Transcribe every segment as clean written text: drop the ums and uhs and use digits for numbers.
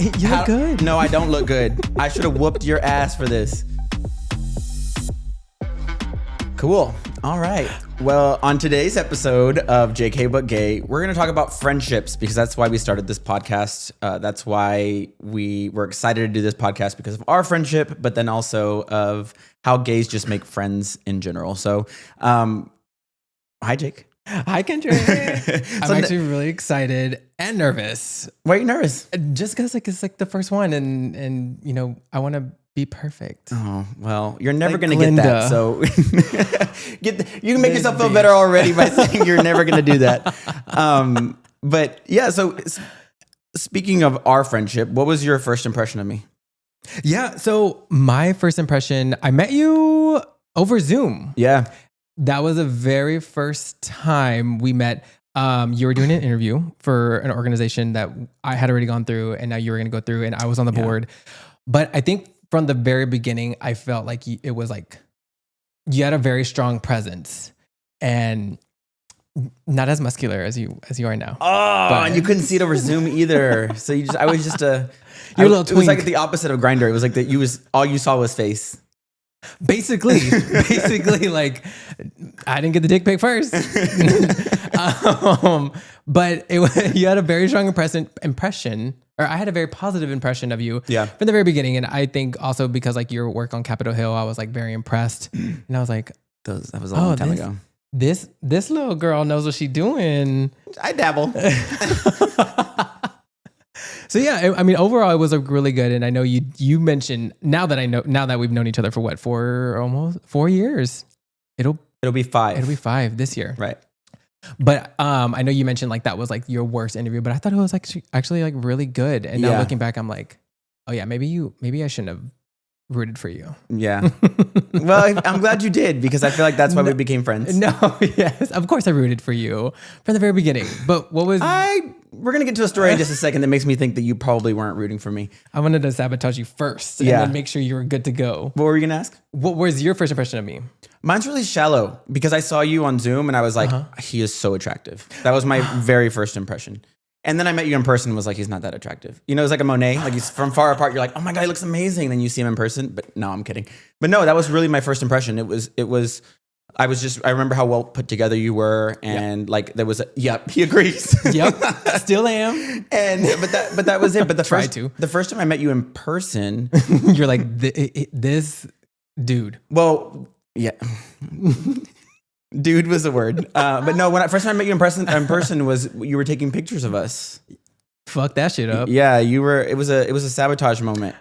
You look good. No, I don't look good. I should have whooped your ass for this. Cool. All right. Well, on today's episode of JK But Gay, we're going to talk about friendships because that's why we started this podcast. That's why we were excited to do this podcast because of our friendship, but then also of how gays just make friends in general. So, hi, Jake. Hi, Kendra. I'm actually really excited and nervous. Why are you nervous? Just because it's like the first one, and you know, I want to be perfect. Oh, well, you're never Like going to get that. So you can make yourself feel better already by saying you're never going to do that. But yeah, so speaking of our friendship, what was your first impression of me? Yeah. So my first impression, I met you over Zoom. Yeah. That was the very first time we met. You were doing an interview for an organization that I had already gone through, and now you were going to go through, and I was on the board. But I think from the very beginning, I felt like it was like you had a very strong presence, and not as muscular as you are now. Oh, but, and you couldn't see it over Zoom either. So I was just a little twink. It was like the opposite of Grindr. It was like that all you saw was face. Basically, like I didn't get the dick pic first. But you had a very strong impression, or I had a very positive impression of you from the very beginning. And I think also because like your work on Capitol Hill, I was like very impressed. And I was like, that was a long time ago. This little girl knows what she's doing. I dabble. So yeah, I mean, overall, it was a really good. And I know you mentioned now that we've known each other for almost 4 years, it'll be 5. It'll be 5 this year, right? But I know you mentioned like that was like your worst interview, but I thought it was actually like really good. And now looking back, I'm like, oh yeah, maybe I shouldn't have rooted for you. Yeah. Well, I'm glad you did because I feel like that's why we became friends. No, yes, of course I rooted for you from the very beginning. But what was we're going to get to a story in just a second that makes me think that you probably weren't rooting for me. I wanted to sabotage you first and then make sure you were good to go. What were you going to ask? What was your first impression of me? Mine's really shallow because I saw you on Zoom and I was like, he is so attractive. That was my very first impression. And then I met you in person and was like, he's not that attractive. You know, it's like a Monet. Like he's from far apart. You're like, oh my God, he looks amazing. Then you see him in person. But no, I'm kidding. But no, that was really my first impression. I remember how well put together you were. And like there was he agrees. Yep. Still am. But that was it. But the first time I met you in person, you're like, this dude. Well, yeah. Dude was the word. But no, when I first time I met you in person was you were taking pictures of us. Fuck that shit up. Yeah, you were. It was a sabotage moment.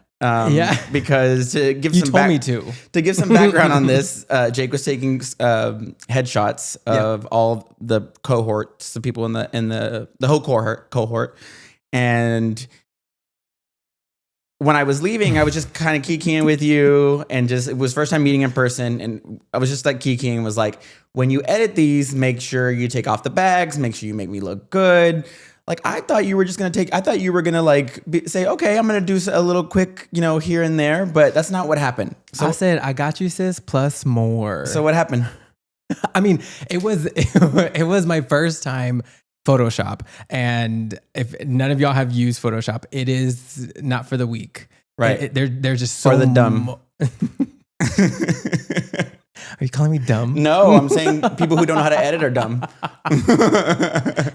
Because to give some background on this, Jake was taking headshots of all the cohorts, the people in the whole cohort, and when I was leaving, I was just kind of kikiing with you, and it was first time meeting in person, and I was just like kikiing, was like, when you edit these, make sure you take off the bags, make sure you make me look good. Like I thought you were gonna like say, okay, I'm gonna do a little quick, here and there, but that's not what happened. So I said, I got you, sis, plus more. So what happened? I mean, it was my first time Photoshop, and if none of y'all have used Photoshop, it is not for the weak, right? They're just so for the dumb. Are you calling me dumb? No, I'm saying people who don't know how to edit are dumb.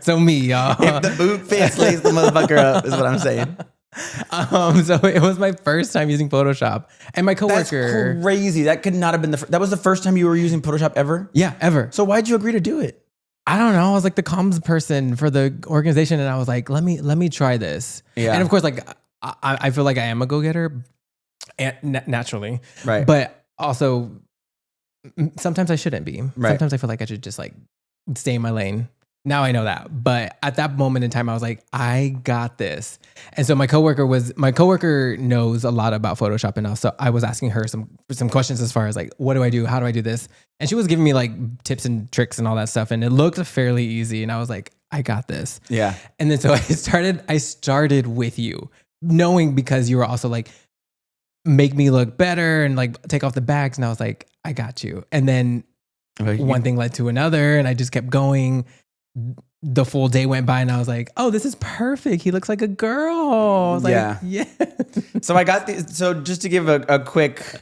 So me, y'all. If the boot fits, lays the motherfucker up, is what I'm saying. So it was my first time using Photoshop, and my coworker. That's crazy. That could not have been that was the first time you were using Photoshop ever? Yeah, ever. So why'd you agree to do it? I don't know. I was like the comms person for the organization, and I was like, let me try this. Yeah. And of course, like I feel like I am a go-getter, naturally. Right. But also, sometimes I shouldn't be. Right. Sometimes I feel like I should just like stay in my lane. Now I know that. But at that moment in time, I was like, I got this. And so my coworker knows a lot about Photoshop, and also I was asking her some questions as far as like, what do I do? How do I do this? And she was giving me like tips and tricks and all that stuff. And it looked fairly easy. And I was like, I got this. Yeah. And then so I started with you, knowing because you were also like, make me look better and like take off the bags. And I was like, I got you. And then one thing led to another, and I just kept going. the full day went by and I was like, oh, this is perfect. He looks like a girl. I was like, yeah. So I got so just to give a quick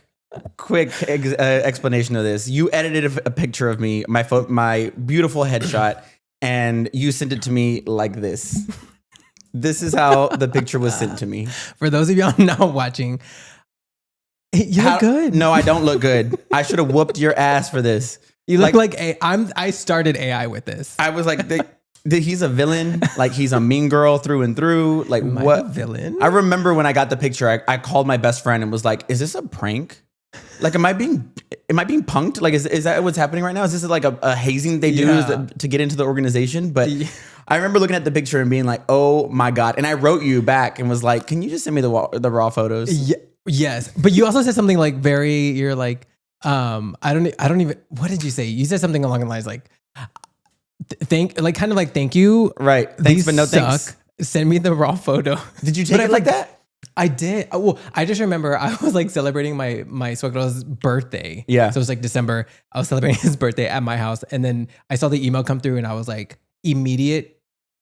explanation of this, you edited a picture of me, my beautiful headshot, and you sent it to me like this. This is how the picture was sent to me. For those of y'all not watching, you look good. No, I don't look good. I should have whooped your ass for this. You look like I started AI with this. I was like, he's a villain. Like he's a mean girl through and through. Like what villain? I remember when I got the picture, I called my best friend and was like, "Is this a prank? Like, am I being punked? Like, is that what's happening right now? Is this like a hazing they do to get into the organization?" But I remember looking at the picture and being like, "Oh my God!" And I wrote you back and was like, "Can you just send me the raw photos?" Yes, but you also said something like you're like. I don't even, what did you say? You said something along the lines like, thank you. Right. Thanks, but no thanks. Send me the raw photo. Did you take it like that? I did. Well, I just remember I was like celebrating my suegro's birthday. Yeah. So it was like December. I was celebrating his birthday at my house. And then I saw the email come through and I was like immediate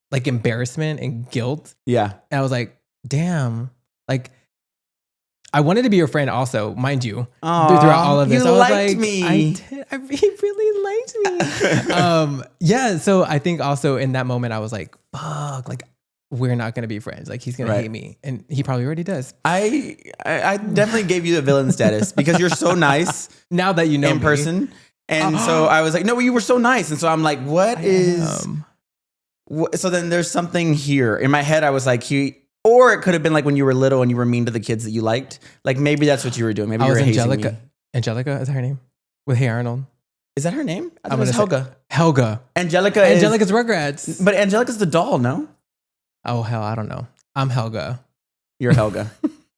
like embarrassment and guilt. Yeah. And I was like, damn, like, I wanted to be your friend also, mind you, throughout all of this. You I was liked like, me. I did. He really liked me. Yeah. So I think also in that moment, I was like, fuck, like we're not going to be friends. Like he's going to hate me. And he probably already does. I definitely gave you the villain status because you're so nice. Now that you know in me. person. And so I was like, no, you were so nice. And so I'm like, so then there's something here. In my head, I was like, or it could have been like when you were little and you were mean to the kids that you liked. Like maybe that's what you were doing. Maybe you were hazing me. Angelica, is that her name? With Hey Arnold. Is that her name? I thought it was Helga. Helga. Angelica's Rugrats. But Angelica's the doll, no? Oh, hell, I don't know. I'm Helga. You're Helga.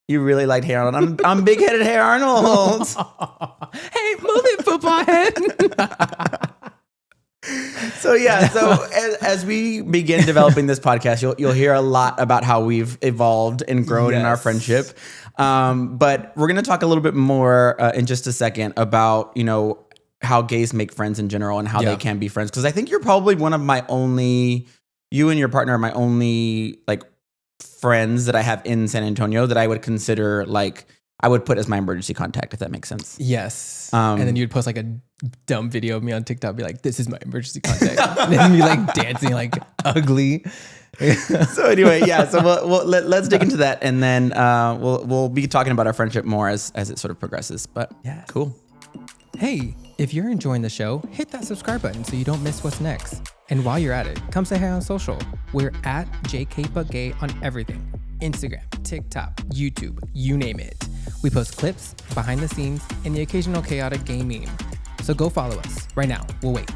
You really liked Hey Arnold. I'm big-headed Hey Arnold. Hey, move it, football head. So as we begin developing this podcast, you'll hear a lot about how we've evolved and grown in our friendship. But we're going to talk a little bit more in just a second about, how gays make friends in general and how they can be friends. Because I think you're probably one of you and your partner are my only like friends that I have in San Antonio that I would consider like, I would put as my emergency contact, if that makes sense. Yes. And then you'd post like a dumb video of me on TikTok, be like, this is my emergency contact. And then me like dancing like ugly. So anyway, so let's dig into that. And then we'll be talking about our friendship more as it sort of progresses. But cool. Hey, if you're enjoying the show, hit that subscribe button so you don't miss what's next. And while you're at it, come say hi on social. We're at JKButGay on everything. Instagram, TikTok, YouTube, you name it. We post clips, behind the scenes, and the occasional chaotic gay meme. So go follow us right now. We'll wait.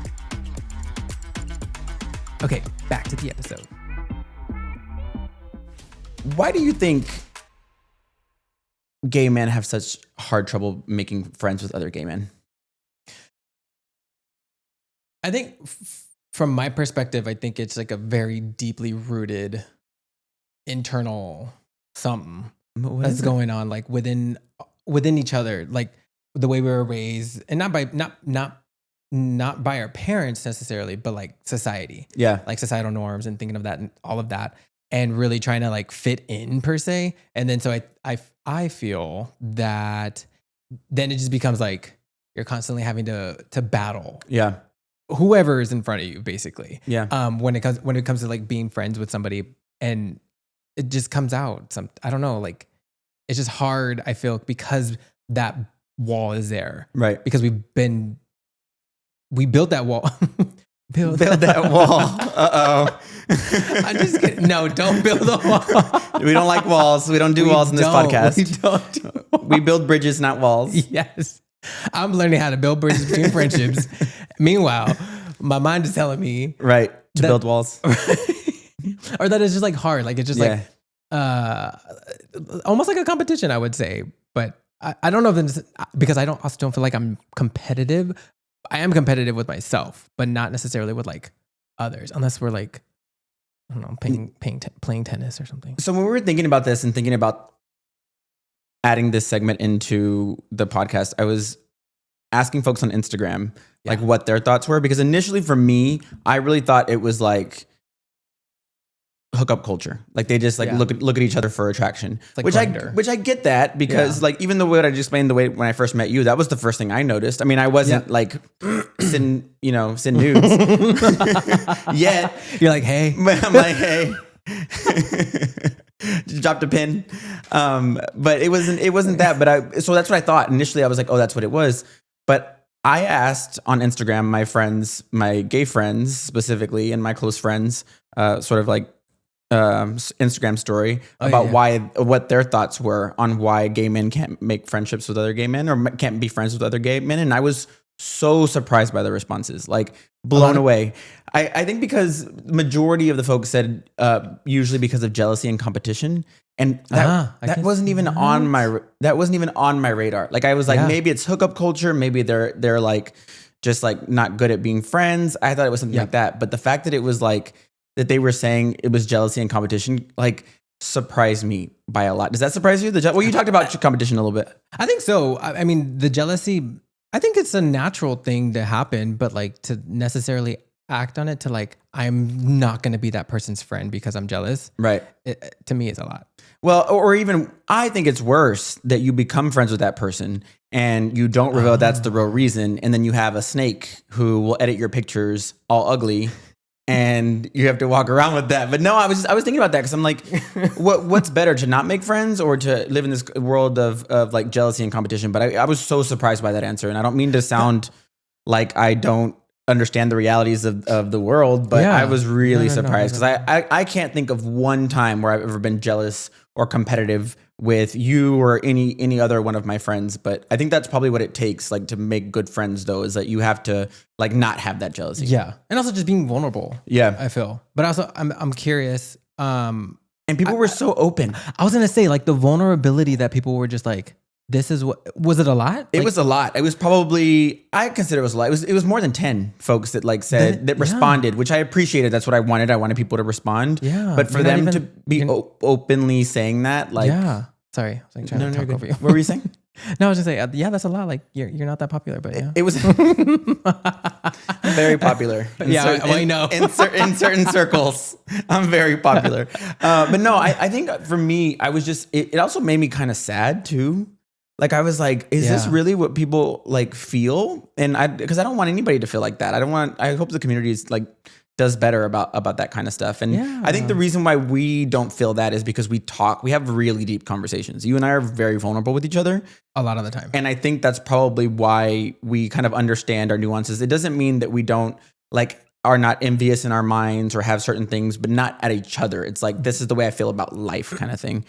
Okay, back to the episode. Why do you think gay men have such hard trouble making friends with other gay men? I think from my perspective, I think it's like a very deeply rooted internal something that's going on like within each other, like the way we were raised, and not by our parents necessarily, but like society, like societal norms and thinking of that and all of that, and really trying to like fit in per se. And then so I feel that then it just becomes like you're constantly having to battle whoever is in front of you, basically. When it comes to like being friends with somebody, and it just comes out. I don't know, like it's just hard, I feel, because that wall is there. Right. Because we built that wall. build that wall. Uh-oh. I'm just kidding. No, don't build a wall. We don't like walls. We don't do walls in this podcast. We don't do walls. We build bridges, not walls. Yes. I'm learning how to build bridges between friendships. Meanwhile, my mind is telling me to build walls. Or that it's just like hard. Like it's just like almost like a competition, I would say. But I don't know if it's because I also don't feel like I'm competitive. I am competitive with myself, but not necessarily with like others, unless we're like, I don't know, playing tennis or something. So when we were thinking about this and thinking about adding this segment into the podcast, I was asking folks on Instagram like what their thoughts were, because initially for me, I really thought it was like hookup culture. Like they just like look at each other for attraction, like which Grindr. I get that because like even the way I just explained the way when I first met you, that was the first thing I noticed. I mean, I wasn't like send nudes yet. You're like, hey, I'm like, hey. Dropped a pin. But it wasn't that, but so that's what I thought. Initially I was like, oh, that's what it was. But I asked on Instagram, my friends, my gay friends specifically, and my close friends, sort of like Instagram story about what their thoughts were on why gay men can't make friendships with other gay men or can't be friends with other gay men. And I was so surprised by the responses, like blown away. I think because majority of the folks said usually because of jealousy and competition. And that wasn't even on my radar. Like I was like, maybe it's hookup culture. Maybe they're like just like not good at being friends. I thought it was something like that. But the fact that it was like that they were saying it was jealousy and competition, like surprised me by a lot. Does that surprise you? Well, you talked about competition a little bit. I think so. I mean, the jealousy, I think it's a natural thing to happen, but like to necessarily act on it to like, I'm not going to be that person's friend because I'm jealous. Right. To me, it's a lot. Well, or even I think it's worse that you become friends with that person and you don't reveal that's the real reason. And then you have a snake who will edit your pictures all ugly and you have to walk around with that. But no, I was thinking about that because I'm like, what's better, to not make friends or to live in this world of like jealousy and competition? But I was so surprised by that answer. And I don't mean to sound like I don't understand the realities of the world, but I was really surprised because I can't think of one time where I've ever been jealous or competitive with you or any other one of my friends. But I think that's probably what it takes, like to make good friends though, is that you have to like not have that jealousy. Yeah. And also just being vulnerable. Yeah. I feel. But also I'm curious. And people were so open. I was going to say like the vulnerability that people were just like, this is what, was it a lot? It was a lot. It was probably, I consider it was a lot. It was more than 10 folks that like said, that responded, which I appreciated. That's what I wanted. I wanted people to respond. Yeah. But for them to be openly saying that, like. Yeah. Sorry. I was like trying to talk over you. What were you saying? No, I was just saying, that's a lot. Like you're not that popular, but yeah. It was very popular. I know. In certain circles, I'm very popular. But no, I think for me, I was just, it also made me kind of sad too. Like I was like, is this really what people like feel? And because I don't want anybody to feel like that. I hope the community is like does better about that kind of stuff. And I think the reason why we don't feel that is because we have really deep conversations. You and I are very vulnerable with each other a lot of the time. And I think that's probably why we kind of understand our nuances. It doesn't mean that we don't like are not envious in our minds or have certain things, but not at each other. It's like, this is the way I feel about life kind of thing.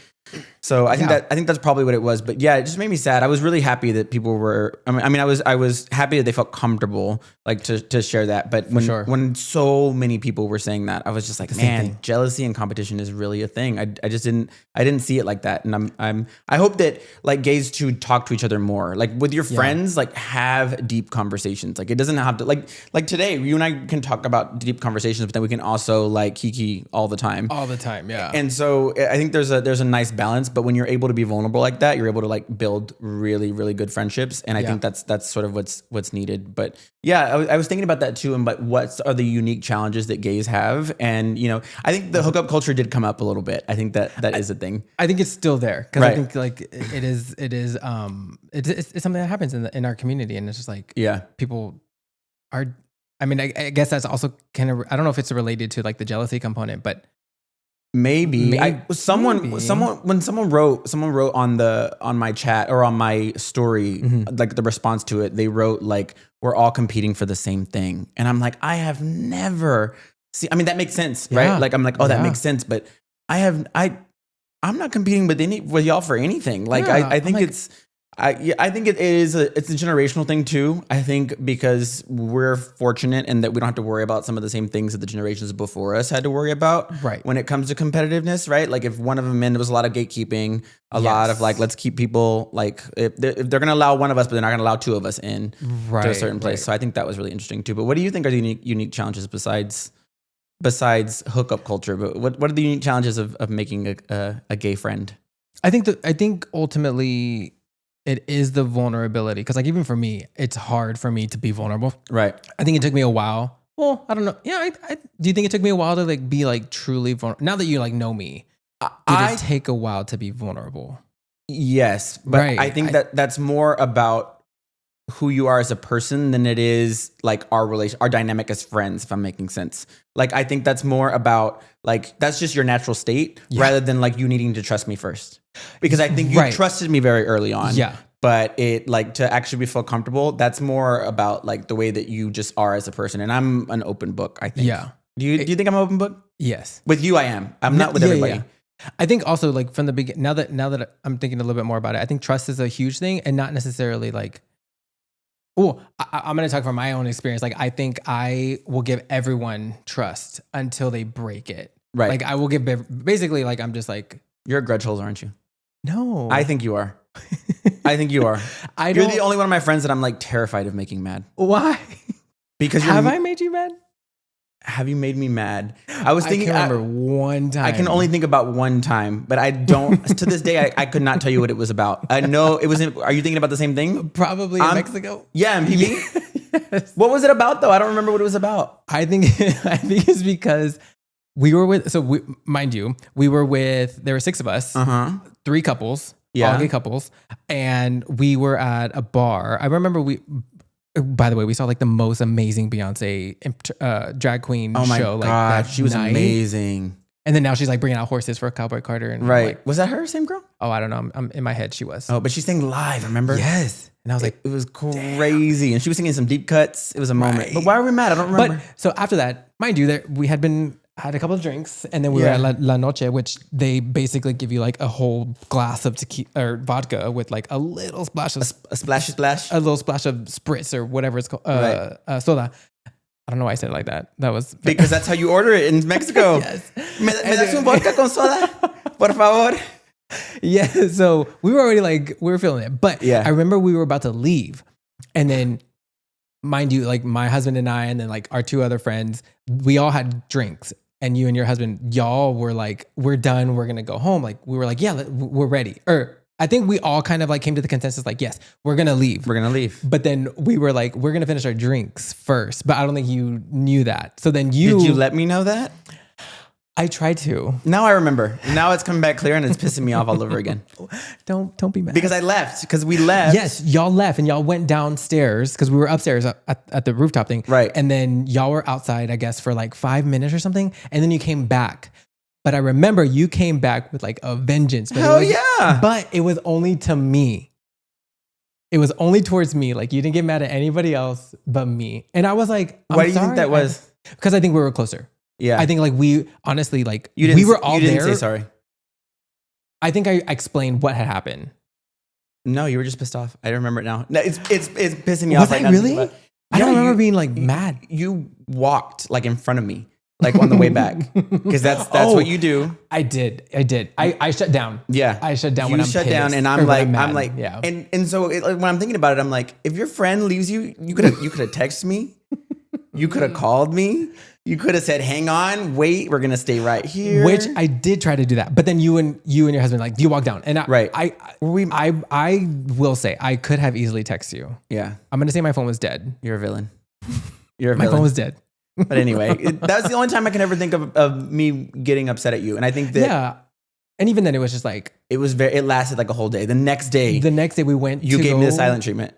So I think that's probably what it was. But yeah, it just made me sad. I was really happy that people were, I was happy that they felt comfortable like to share that. But when so many people were saying that, I was just like, man, jealousy and competition is really a thing. I didn't see it like that. And I hope that like gays too talk to each other more, like with your friends, like have deep conversations. Like it doesn't have to like today, you and I can talk about deep conversations, but then we can also like kiki all the time. Yeah. And so I think there's a nice balance, but when you're able to be vulnerable like that, you're able to like build really, really good friendships. And I think that's sort of what's needed. But yeah, I was thinking about that too. And but what are the unique challenges that gays have? And I think the hookup culture did come up a little bit. I think that is a thing. I think it's still there because I think like it's something that happens in our community, and it's just like people are. I mean, I guess that's also kind of, I don't know if it's related to like the jealousy component, but maybe. Someone wrote on my chat or on my story, like the response to it, they wrote like, we're all competing for the same thing. And I'm like, I have never seen, I mean, that makes sense, right? Like, I'm like, oh, that makes sense. But I'm not competing with y'all for anything. Like, I think I think it's a generational thing too. I think because we're fortunate and that we don't have to worry about some of the same things that the generations before us had to worry about when it comes to competitiveness, right? Like if one of them there was a lot of gatekeeping, a lot of like, let's keep people like, if they're going to allow one of us, but they're not going to allow two of us in to a certain place. So I think that was really interesting too. But what do you think are the unique challenges besides hookup culture? But what are the unique challenges of making a gay friend? I think ultimately it is the vulnerability. Cause like even for me, it's hard for me to be vulnerable. Right. I think it took me a while. Well, I don't know. Yeah, do you think it took me a while to like be like truly vulnerable? Now that you like know me, did it take a while to be vulnerable? Yes, but I think that's more about who you are as a person than it is like our dynamic as friends, if I'm making sense. Like, I think that's more about like, that's just your natural state rather than like you needing to trust me first. Because I think you trusted me very early on. Yeah. But it like to actually feel comfortable, that's more about like the way that you just are as a person. And I'm an open book, I think. Yeah. Do you think I'm an open book? Yes. With you, I am. I'm not with everybody. Yeah. I think also like from the beginning, now that I'm thinking a little bit more about it, I think trust is a huge thing and not necessarily like, I'm going to talk from my own experience. Like, I think I will give everyone trust until they break it. Right. Like, I will give basically like, I'm just like, you're a grudge holes, aren't you? No. I think you are. I think you are. You're the only one of my friends that I'm like terrified of making mad. Why? Because have I made you mad? Have you made me mad? I was thinking. I can remember one time. I can only think about one time, but I don't. To this day, I could not tell you what it was about. I know it wasn't. Are you thinking about the same thing? Probably in Mexico. Yeah, in PB. Yes. What was it about though? I don't remember what it was about. I think it's because we were with. So mind you, we were with. There were 6 of us. 3 couples. All gay couples, and we were at a bar. I remember by the way, we saw like the most amazing Beyonce drag queen show. Oh my god, like she was amazing. And then now she's like bringing out horses for Cowboy Carter. And like, was that her, same girl? Oh, I don't know. I'm in my head, she was. Oh, but she sang live. Remember? Yes. And I was like, it was crazy. Damn. And she was singing some deep cuts. It was a moment. But why were we mad? I don't remember. But so after that, mind you, that we had a couple of drinks, and then we were at La Noche, which they basically give you like a whole glass of tequila or vodka with like a little splash of a splash, a little splash of spritz or whatever it's called, soda. I don't know why I said it like that. That was because that's how you order it in Mexico. Yes. Me das un vodka con soda, por favor. Yeah. So we were already like we were feeling it, but I remember we were about to leave, and then. Mind you, like my husband and I, and then like our 2 other friends, we all had drinks. And you and your husband, y'all were like, we're done. We're going to go home. Like, we were like, yeah, we're ready. Or I think we all kind of like came to the consensus, like, yes, we're going to leave. We're going to leave. But then we were like, we're going to finish our drinks first. But I don't think you knew that. So then Did you let me know that? I tried to. Now I remember. Now it's coming back clear and it's pissing me off all over again. Don't be mad. Because I left. Because we left. Yes, y'all left and y'all went downstairs because we were upstairs at the rooftop thing. Right. And then y'all were outside, I guess, for like 5 minutes or something. And then you came back. But I remember you came back with like a vengeance. Hell yeah. But it was only to me. It was only towards me. Like you didn't get mad at anybody else but me. And I was like, why do you think that was? Because I think we were closer. Yeah. I think like we honestly like we were all there. You didn't say sorry. I think I explained what had happened. No, you were just pissed off. I remember it now. No, it's pissing me off. Was I really? I don't remember being like mad. You walked like in front of me, like on the way back, because that's what you do. I did. I shut down. Yeah, I shut down when I'm shut pissed, down, and I'm like, yeah. And so when I'm thinking about it, I'm like, if your friend leaves you, you could have texted me, you could have called me. You could have said, hang on, wait, we're going to stay right here. Which I did try to do that. But then you and your husband, like, do you walk down? And I will say, I could have easily texted you. Yeah. I'm going to say my phone was dead. You're a villain. My phone was dead. But anyway, that was the only time I can ever think of me getting upset at you. And I think that... Yeah. And even then, it was just like... It lasted like a whole day. The next day we went You gave me the silent treatment.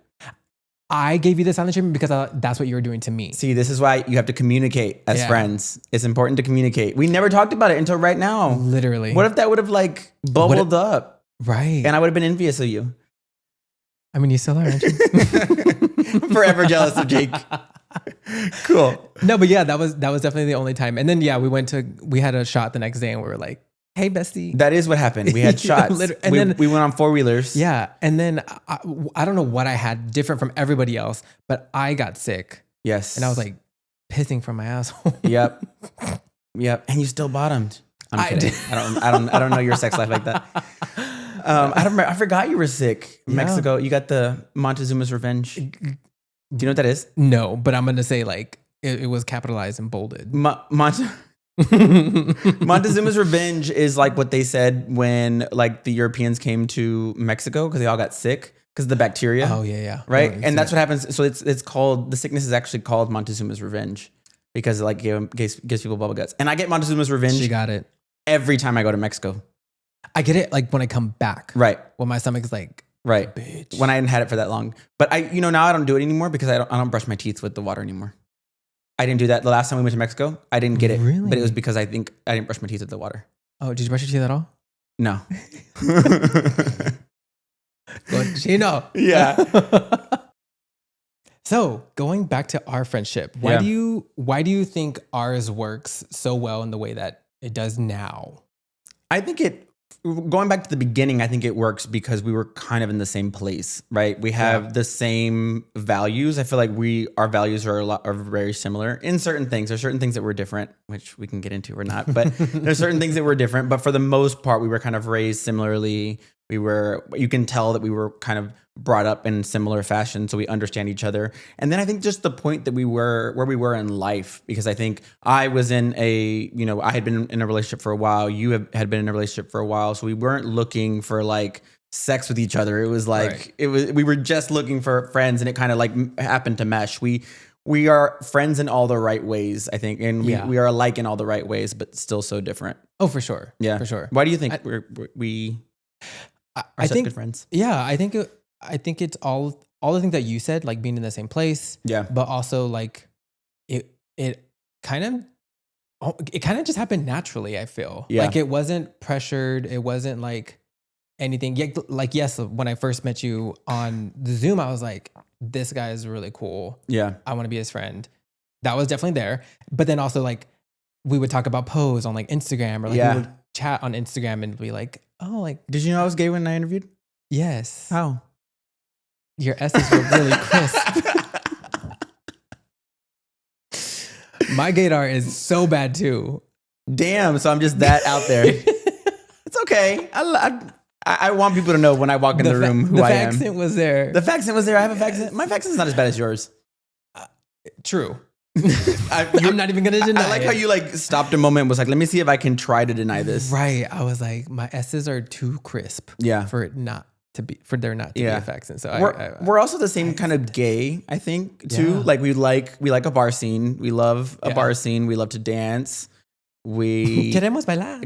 I gave you the silent treatment because that's what you were doing to me. See, this is why you have to communicate as friends. It's important to communicate. We never talked about it until right now. Literally. What if that would have like bubbled up? Right. And I would have been envious of you. I mean, you still are, aren't you? Forever jealous of Jake. Cool. No, but yeah, that was definitely the only time. And then we had a shot the next day and we were like, hey, bestie. That is what happened. We had shots. And then we went on 4-wheelers. Yeah. And then I don't know what I had different from everybody else, but I got sick. Yes. And I was like pissing from my asshole. Yep. And you still bottomed. I'm kidding. I don't know your sex life like that. I forgot you were sick. Mexico. You got the Montezuma's Revenge. Do you know what that is? No, but I'm going to say like it was capitalized and bolded. Montezuma's Revenge is like what they said when like the Europeans came to Mexico because they all got sick because of the bacteria. Oh yeah. Right. And that's what happens. So it's called, the sickness is actually called Montezuma's Revenge. because it like gives people bubble guts. And I get Montezuma's revenge. She got it every time I go to Mexico. I get it like when I come back. Right. When my stomach's like, right. Bitch. When I hadn't had it for that long. But now I don't do it anymore because I don't brush my teeth with the water anymore. I didn't do that the last time we went to Mexico. I didn't get it. Really? But it was because I think I didn't brush my teeth with the water. Oh, did you brush your teeth at all? No. Cochino. Yeah. So going back to our friendship, why do you think ours works so well in the way that it does now? I think going back to the beginning, I think it works because we were kind of in the same place, right? We have the same values. I feel like our values are very similar in certain things. There's certain things that were different, which we can get into or not, but there's certain things that were different. But for the most part, we were kind of raised similarly. You can tell that we were kind of brought up in similar fashion, so we understand each other. And then I think just the point that where we were in life, because I think I was I had been in a relationship for a while. You had been in a relationship for a while, so we weren't looking for like sex with each other. It was like we were just looking for friends, and it kind of like happened to mesh. We are friends in all the right ways, I think, and we are alike in all the right ways, but still so different. Oh, for sure. Yeah, for sure. Why do you think we are such good friends? Yeah, I think it's all the things that you said, like being in the same place. Yeah. But also like it kind of just happened naturally, I feel. Yeah. Like it wasn't pressured. It wasn't like anything. Like, yes, when I first met you on the Zoom, I was like, this guy is really cool. Yeah. I want to be his friend. That was definitely there. But then also like we would talk about pose on like Instagram, or like we would chat on Instagram and be like, oh, like, did you know I was gay when I interviewed? Yes. How? Your S's were really crisp. My gaydar is so bad too. Damn, so I'm just that out there. It's okay. I want people to know when I walk in the room who I am. The faccent was there. The faccent was there. I have a faccent. My faccent's not as bad as yours. True. I'm not even going to deny it. I like how you like stopped a moment and was like, let me see if I can try to deny this. Right. I was like, my S's are too crisp. Yeah. For there not to be a faccent. So we're also the same kind of gay, I think, too. Yeah. Like we like a bar scene. We love a bar scene. We love to dance. Queremos bailar.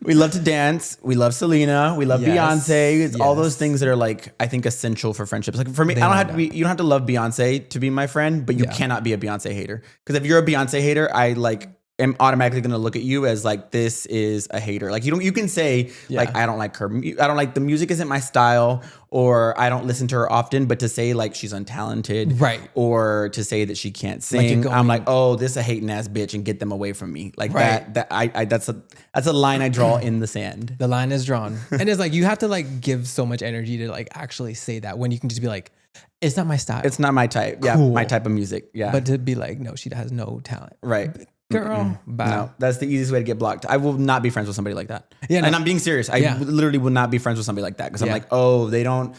We love to dance. We love Selena. We love Beyonce. It's all those things that are like, I think, essential for friendships. Like for me, you don't have to love Beyonce to be my friend, but you cannot be a Beyonce hater. Because if you're a Beyonce hater, I like am automatically going to look at you as like, this is a hater. Like you can say like, I don't like her. I don't like the music isn't my style, or I don't listen to her often, but to say like she's untalented, right? Or to say that she can't sing, I'm like, oh, this is a hating ass bitch, and get them away from me. Like that's a line I draw in the sand. The line is drawn. And it's like, you have to like give so much energy to like actually say that, when you can just be like, it's not my style. It's not my type. Yeah. Cool. My type of music. Yeah. But to be like, no, she has no talent. Right. Girl, bye. No, that's the easiest way to get blocked. I will not be friends with somebody like that. Yeah, and I'm being serious. I literally will not be friends with somebody like that, because I'm like, oh, they don't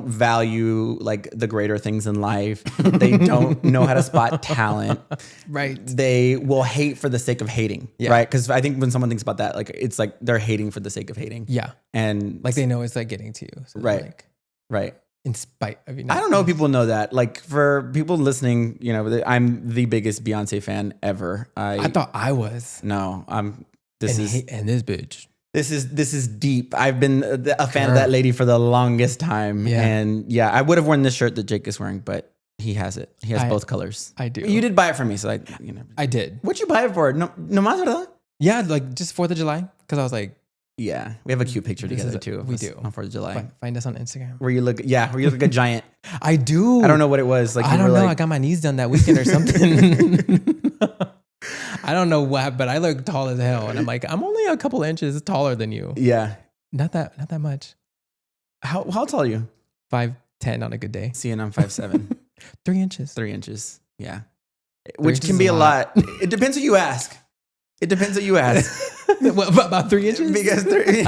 value like the greater things in life. They don't know how to spot talent. Right. They will hate for the sake of hating. Yeah. Right. Because I think when someone thinks about that, like it's like they're hating for the sake of hating. Yeah. And like they know it's like getting to you. So right. Like, right. In spite of you. I don't know if people know that. Like for people listening, I'm the biggest Beyonce fan ever. I thought I was. No, and this bitch. This is deep. I've been a fan of that lady for the longest time. Yeah. And I would have worn this shirt that Jake is wearing, but he has it. He has both colors. I do. You did buy it for me, so I did. What'd you buy it for? No más, ¿verdad? Yeah, like just 4th of July, because I was like, yeah, we have a cute picture together too. We do on 4th of July. Find us on Instagram. Where you look like a giant. I do. I don't know what it was. Like I don't know. I got my knees done that weekend or something. I don't know what, but I look tall as hell, and I'm like, I'm only a couple inches taller than you. Yeah, not that much. How tall are you? 5'10" on a good day. See, and I'm 5'7". 3 inches. 3 inches. Yeah, which can be a lot. It depends who you ask. What, about 3 inches? Because 3.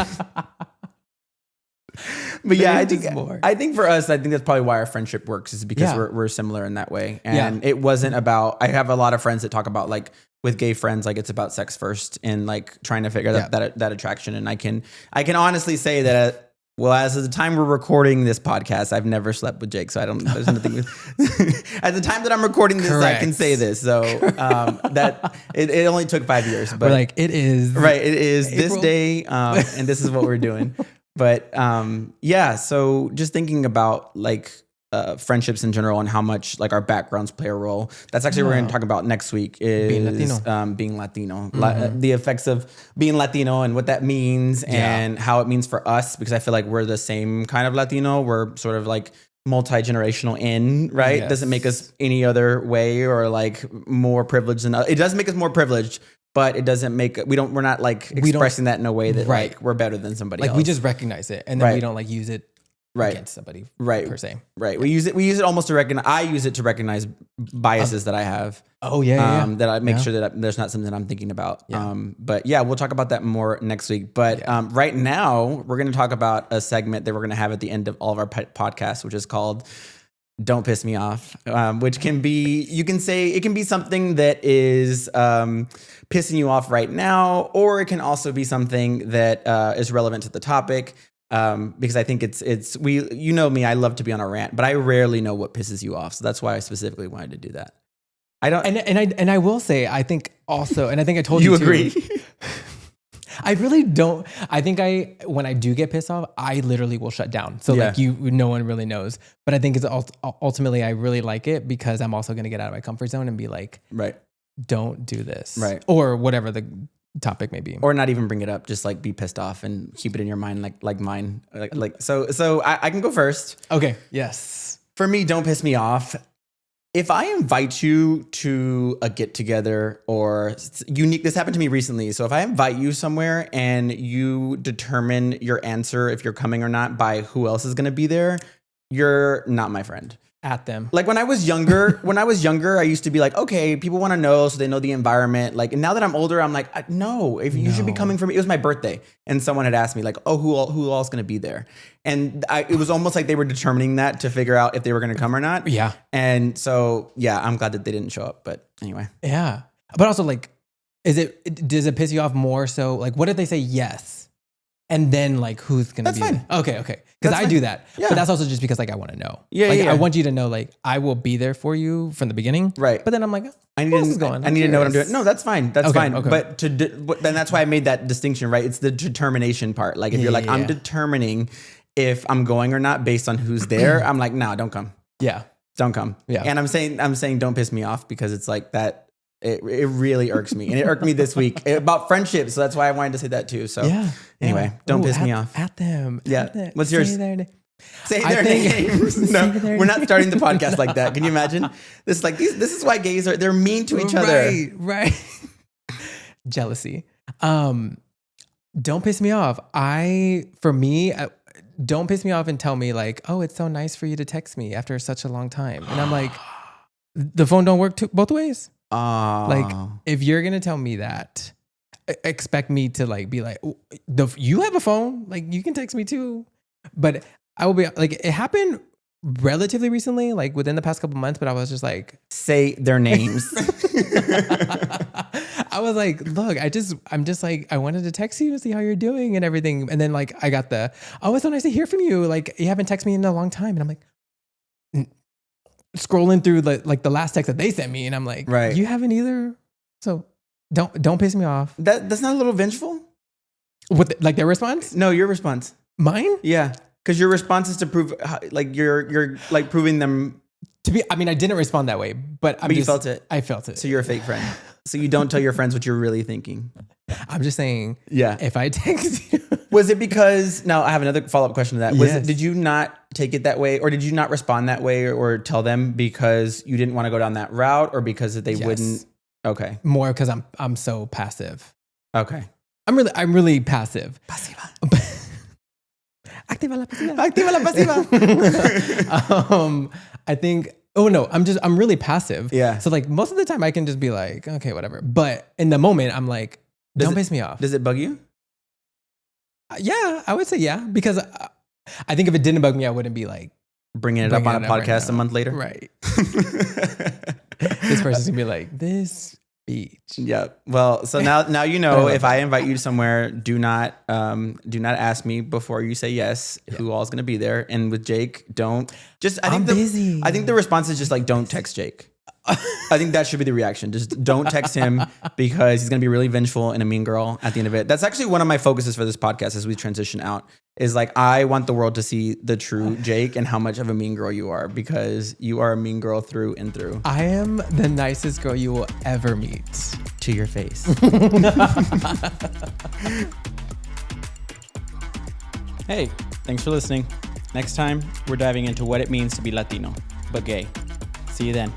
But yeah, I think for us, I think that's probably why our friendship works, is because we're similar in that way. And it wasn't about, I have a lot of friends that talk about like with gay friends, like it's about sex first and like trying to figure that attraction. And I can honestly say that Well, as of the time we're recording this podcast, I've never slept with Jake, so I don't. There's nothing. At the time that I'm recording this, I can say this. So that it only took 5 years, but we're like it is right. It is April. this day, and this is what we're doing. But yeah, so just thinking about like friendships in general and how much like our backgrounds play a role. That's actually what we're going to talk about next week is being Latino, the effects of being Latino and what that means and how it means for us, because I feel like we're the same kind of Latino. We're sort of like multi-generational right? Yes. Doesn't make us any other way or like more privileged than it does make us more privileged, but it doesn't make we're not like expressing that in a way that like we're better than somebody else. We just recognize it and then we don't like use it against somebody per se. Right. We use it almost to recognize. I use it to recognize biases that I have. That I make sure that there's not something that I'm thinking about. But yeah, we'll talk about that more next week. But right now we're going to talk about a segment that we're going to have at the end of all of our podcasts, which is called Don't Piss Me Off, which can be, you can say it can be something that is pissing you off right now, or it can also be something that is relevant to the topic. Because I think it's you know me, I love to be on a rant, but I rarely know what pisses you off. So that's why I specifically wanted to do that. I don't, and I will say, I think also, and I think I told you agree. I really don't. I think when I do get pissed off, I literally will shut down. So like no one really knows. But I think it's ultimately I really like it because I'm also going to get out of my comfort zone and be like, don't do this, or whatever the topic maybe, or not even bring it up, just like be pissed off and keep it in your mind like mine, so I can go first. Okay. Yes. For me, don't piss me off. If I invite you to a get together or unique, this happened to me recently. So if I invite you somewhere and you determine your answer if you're coming or not by who else is going to be there, you're not my friend. At them. Like when I was younger, I used to be like, okay, people want to know, so they know the environment. Like, and now that I'm older, I'm like, no, you should be coming for me. It was my birthday, and someone had asked me like, oh, who else going to be there? And it was almost like they were determining that to figure out if they were going to come or not. Yeah. And so, yeah, I'm glad that they didn't show up. But anyway. Yeah. But also, like, does it piss you off more? So, like, what if they say yes? And then like, who's going to be fine. There? Okay. Because I do that. Yeah. But that's also just because like, I want to know. I want you to know, like, I will be there for you from the beginning. Right. But then I'm like, I need to know what I'm doing. No, that's fine. That's fine. Okay. But then that's why I made that distinction, right? It's the determination part. Like if you're like, I'm determining if I'm going or not based on who's there. I'm like, no, don't come. Yeah. Don't come. Yeah. And I'm saying don't piss me off because it's like that. It really irks me. And it irked me this week about friendships. So that's why I wanted to say that too. So anyway, don't piss me off. At them. Yeah. At them. What's yours? Say their names. No, we're not starting the podcast like that. Can you imagine? This is why gays they're mean to each other. Right. Jealousy. Don't piss me off. Don't piss me off and tell me like, oh, it's so nice for you to text me after such a long time. And I'm like, the phone don't work both ways. Like if you're gonna tell me that, expect me to like be like, you have a phone, like you can text me too. But I will be like, it happened relatively recently, like within the past couple months. But I was just like, say their names. I was like, look, I'm just like, I wanted to text you to see how you're doing and everything. And then like I got it's so nice to hear from you. Like you haven't texted me in a long time, and I'm like, scrolling through the last text that they sent me, and I'm like, right, you haven't either. So don't piss me off. That's not a little vengeful? With like their response? No, your response. Mine? Yeah, because your response is to prove like you're like proving them to be. I mean, I didn't respond that way, but you felt it. I felt it. So you're a fake friend. So you don't tell your friends what you're really thinking. I'm just saying. Yeah. If I text you. Was it because, now I have another follow-up question to that. Did you not take it that way, or did you not respond that way or tell them because you didn't want to go down that route, or because they wouldn't? Okay. More because I'm so passive. Okay. I'm really passive. Pasiva. Activa la pasiva. Activa la pasiva. I think, I'm really passive. Yeah. So like most of the time I can just be like, okay, whatever. But in the moment I'm like, don't piss me off. Does it bug you? Yeah, I would say yeah, because I think if it didn't bug me, I wouldn't be like bringing it up on a podcast a month later. Right. This person's gonna be like, this beach. Yep. Well, so now you know if I invite you somewhere, do not ask me before you say yes. Who all's gonna be there? And with Jake, don't just. I'm busy. I think the response is just like don't text Jake. I think that should be the reaction. Just don't text him because he's gonna be really vengeful and a mean girl at the end of it. That's actually one of my focuses for this podcast as we transition out. Is like I want the world to see the true Jake and how much of a mean girl you are because you are a mean girl through and through. I am the nicest girl you will ever meet. To your face. Hey, thanks for listening. Next time, we're diving into what it means to be Latino, but gay. See you then.